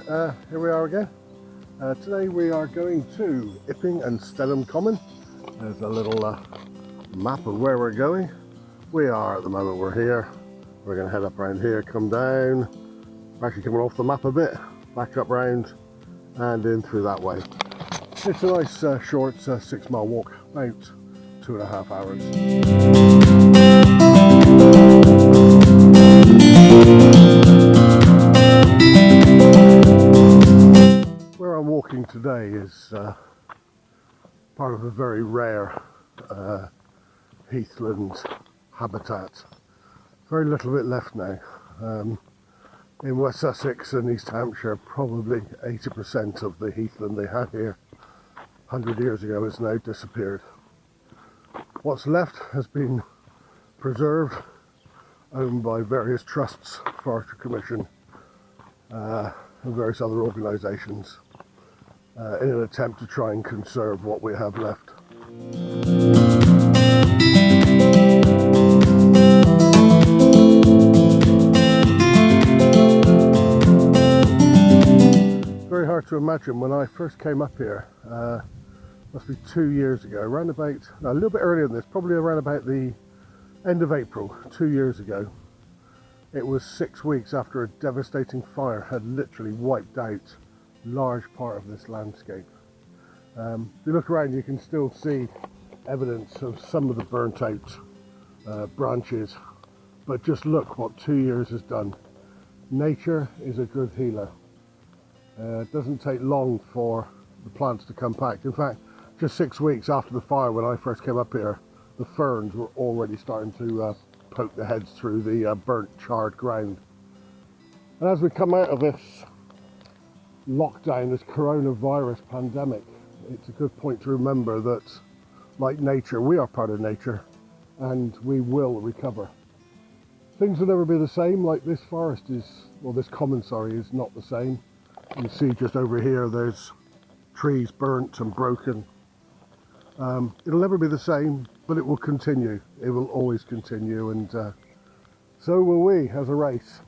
Here we are again. Today we are going to Iping and Stedham Common. There's a little map of where we're going. We are at the moment, we're here. We're going to head up around here, come down. We're actually coming off the map a bit, back up round and in through that way. It's a nice short 6 mile walk, about 2.5 hours. Where I'm walking today is part of a very rare heathland habitat. Very little of it left now. In West Sussex and East Hampshire, probably 80% of the heathland they had here 100 years ago has now disappeared. What's left has been preserved, owned by various trusts, Forestry Commission and various other organisations in an attempt to try and conserve what we have left. Very hard to imagine. When I first came up here, must be 2 years ago, around about, no, a little bit earlier than this, probably around about the end of April, 2 years ago. It was 6 weeks after a devastating fire had literally wiped out a large part of this landscape. If you look around, you can still see evidence of some of the burnt out branches, but just look what 2 years has done. Nature is a good healer. It doesn't take long for the plants to come back. In fact, just 6 weeks after the fire, when I first came up here, the ferns were already starting to poke their heads through the burnt, charred ground. And as we come out of this lockdown, this coronavirus pandemic, it's a good point to remember that, like nature, we are part of nature and we will recover. Things will never be the same. Like this forest is, well, this common, sorry, is not the same. You can see just over here there's trees burnt and broken. It'll never be the same, but it will continue. It will always continue, and so will we as a race.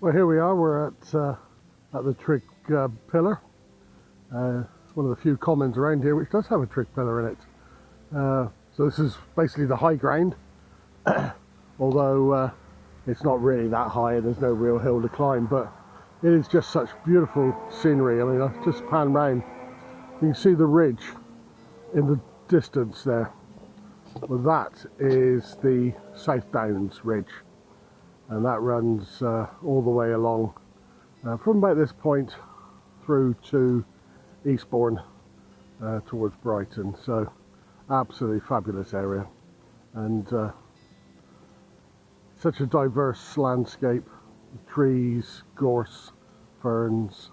Well, here we are. We're at the trig pillar. It's one of the few commons around here which does have a trig pillar in it. So this is basically the high ground, although it's not really that high and there's no real hill to climb, but it is just such beautiful scenery. I mean, I just pan round, you can see the ridge in the distance there. Well, that is the South Downs Ridge, and that runs all the way along from about this point through to Eastbourne towards Brighton. So absolutely fabulous area, and such a diverse landscape, trees, gorse, ferns.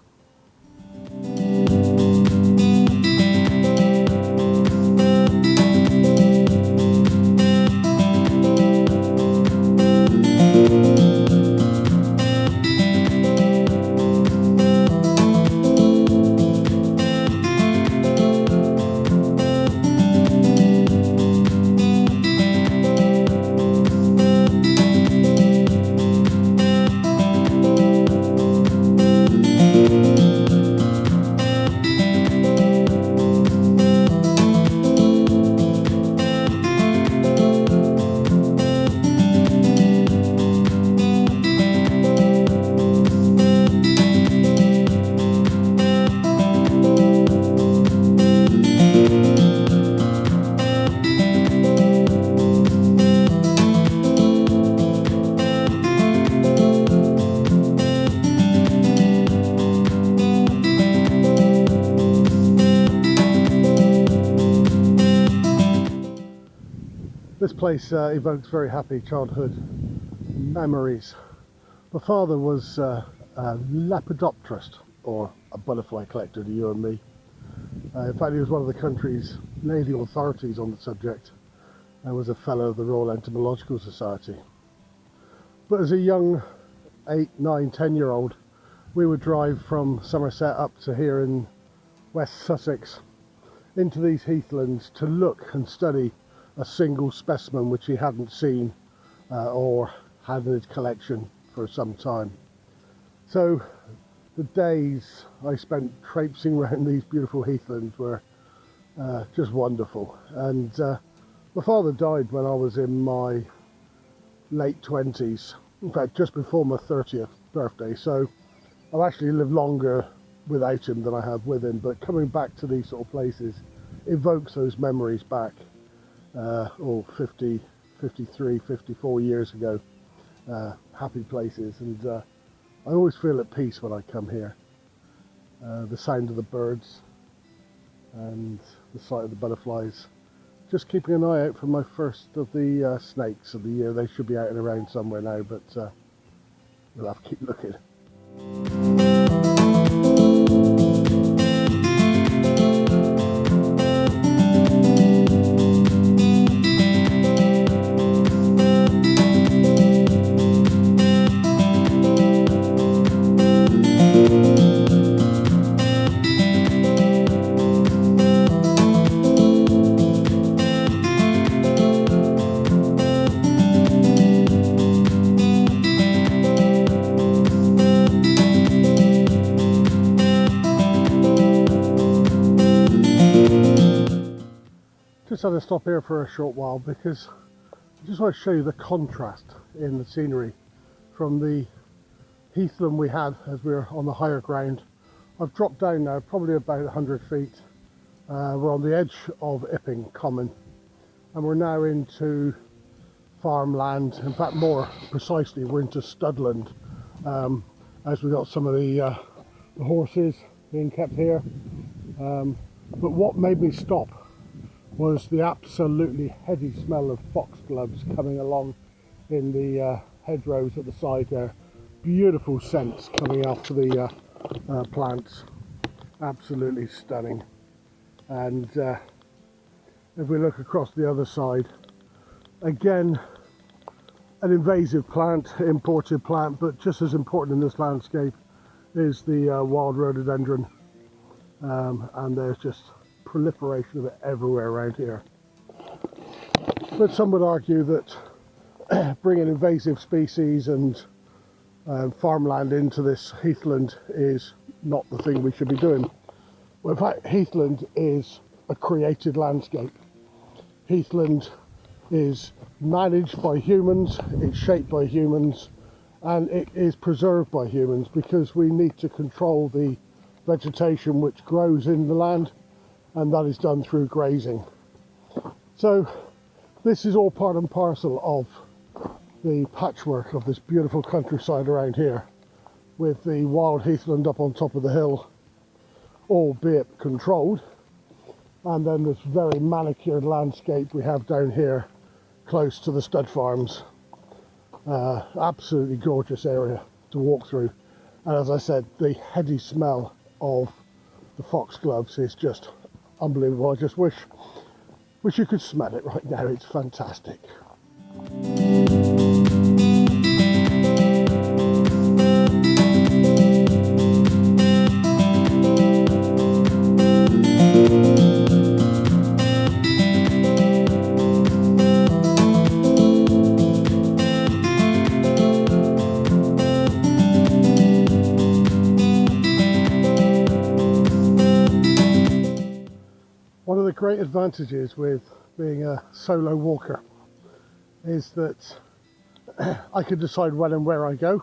This place evokes very happy childhood memories. My father was a lepidopterist, or a butterfly collector to you and me. In fact, he was one of the country's Navy authorities on the subject and was a fellow of the Royal Entomological Society. But as a young 8, 9, 10-year-old, we would drive from Somerset up to here in West Sussex, into these heathlands to look and study a single specimen which he hadn't seen or had in his collection for some time. So the days I spent traipsing around these beautiful heathlands were just wonderful. And my father died when I was in my late 20s, in fact just before my 30th birthday, so I've actually lived longer without him than I have with him. But coming back to these sort of places evokes those memories back 50, 53, 54 years ago. Happy places, and I always feel at peace when I come here. The sound of the birds and the sight of the butterflies. Just keeping an eye out for my first of the snakes of the year. They should be out and around somewhere now, but we'll have to keep looking. Just had to stop here for a short while because I just want to show you the contrast in the scenery from the heathland we had as we were on the higher ground. I've dropped down now probably about 100 feet. We're on the edge of Iping Common and we're now into farmland. In fact, more precisely, we're into studland, as we got some of the horses being kept here. But what made me stop was the absolutely heady smell of foxgloves coming along in the hedgerows at the side there. Beautiful scents coming after the plants, absolutely stunning. And if we look across the other side, again an invasive plant, imported plant, but just as important in this landscape is the wild rhododendron, and there's just proliferation of it everywhere around here. But some would argue that bringing invasive species and farmland into this heathland is not the thing we should be doing. Well, in fact, heathland is a created landscape. Heathland is managed by humans, it's shaped by humans, and it is preserved by humans because we need to control the vegetation which grows in the land, and that is done through grazing. So this is all part and parcel of the patchwork of this beautiful countryside around here, with the wild heathland up on top of the hill, albeit controlled, and then this very manicured landscape we have down here close to the stud farms. Absolutely gorgeous area to walk through, and as I said, the heady smell of the foxgloves is just unbelievable. I just wish you could smell it right now. It's fantastic. One of the great advantages with being a solo walker is that I can decide when and where I go.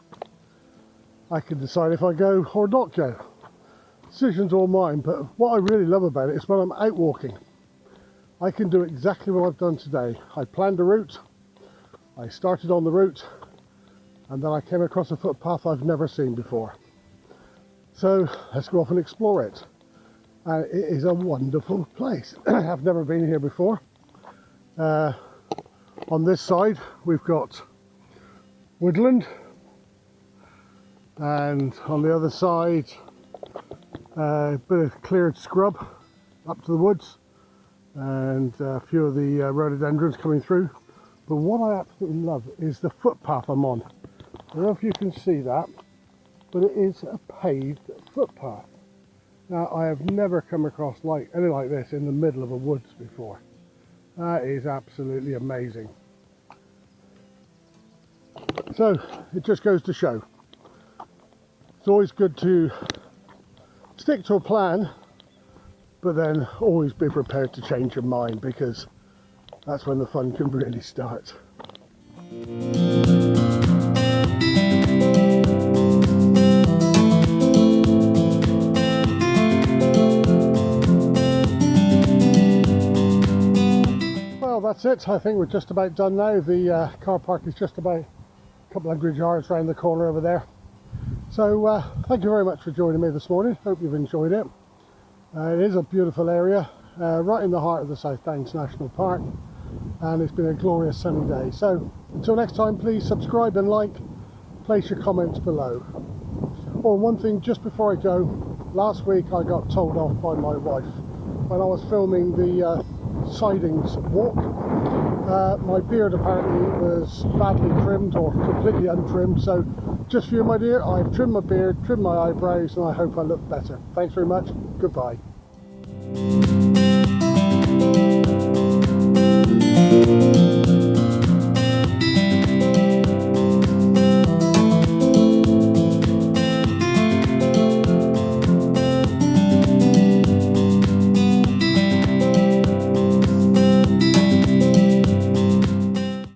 I can decide if I go or not go. Decision's all mine, but what I really love about it is when I'm out walking, I can do exactly what I've done today. I planned a route, I started on the route, and then I came across a footpath I've never seen before. So let's go off and explore it. It is a wonderful place. I've never been here before. On this side we've got woodland, and on the other side a bit of cleared scrub up to the woods, and a few of the rhododendrons coming through. But what I absolutely love is the footpath I'm on. I don't know if you can see that, but it is a paved footpath. Now, I have never come across anything like this in the middle of a woods before. That is absolutely amazing. So it just goes to show, it's always good to stick to a plan, but then always be prepared to change your mind, because that's when the fun can really start. Well, that's it. I think we're just about done now. The car park is just about a couple hundred yards around the corner over there. So thank you very much for joining me this morning. Hope you've enjoyed it. It is a beautiful area, right in the heart of the South Downs National Park, and it's been a glorious sunny day. So until next time, please subscribe and like, place your comments below. Oh, one thing just before I go, last week I got told off by my wife when I was filming the sidings walk. My beard apparently was badly trimmed or completely untrimmed, so just for you, my dear, I've trimmed my beard, trimmed my eyebrows, and I hope I look better. Thanks very much. Goodbye.